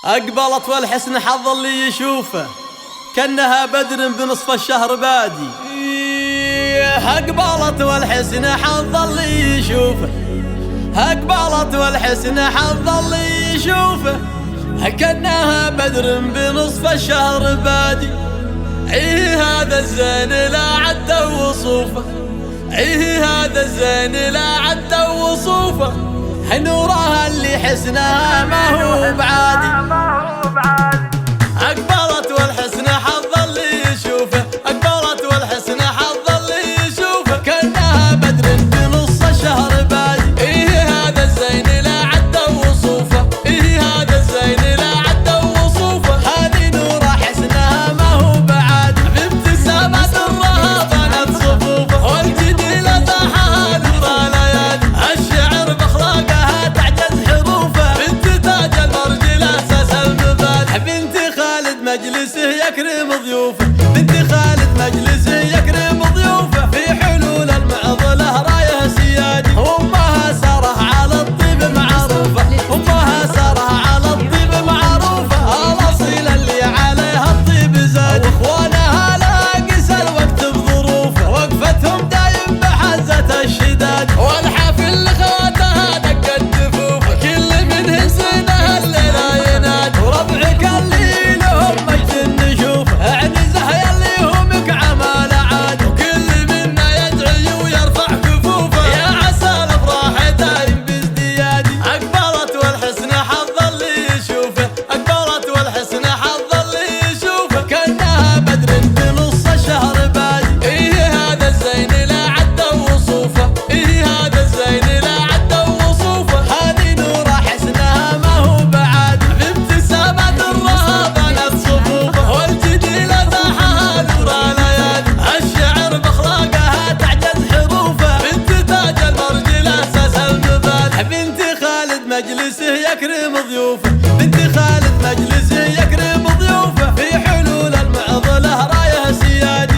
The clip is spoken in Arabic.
أقبلت والحسن حظ اللي يشوفه كأنها بدر بنصف الشهر بادي. أقبلت والحسن حظ اللي يشوفه، أقبلت والحسن حظ اللي يشوفه كأنها بدر بنصف الشهر بادي. هذا الزين لا عد وصوفه، هذا الزين لا عد وصوفه، نورها اللي حسنها ما هو بعادي. أقبلت والحسن حظ اللي يشوفه، أقبلت والحسن حظ اللي يشوفه كأنها بدر بنص الشهر بادي. هذا الزين لا عد وصوفه، هذا الزين لا عد وصوفه، هذه نورها حسنها ما هو بعادي. بابتسامات الرها بنت صفوفه، والجديلة طاحها نور الليالي، الشعر باخلاقها تعجز حروفه، بنت تاج المرجل اساس المبادئ. بنت خالد مجلسه يكرم ضيوفه، بنت خالد مجلسه يكرم ضيوفه، في حلول المعضله رايه سيادي. امها ساره على الطيب معروفه، امها ساره على الطيب معروفه، الاصيله اللي عليها الطيب زاد. واخوانها لا قسى الوقت بظروفه، وقفتهم دايم بحزه الشداد، والحافل لاخواتها دقت دفوفه، كل منهم سنها الليله يناد. وربعك اللي لهم مجد نشوفه، اعنزه يلي همك عمال عاد، وكل منا يدعي ويرفع كفوفه، يا عسى الافراح دايم بازديادي. اقبلت والحسن حظ اللي يشوفه، اقبلت والحسن حظ اللي يشوفه كأنها بدر بنص الشهر بادي. هذا الزين لا عد وصوفه، هذا الزين لا عد وصوفه، هذه نورها حسنها ما هو بعادي. بابتسامات الرها بنت صفوفه، والجديلة طاحها نور الليالي، الشعر باخلاقها تعجز حروفه، بنت تاج المرجل اساس المبادئ. بنت خالد مجلسه يكرم ضيوفه، بنت خالد مجلسه يكرم ضيوفه، في حلول المعضله رايه سيادي.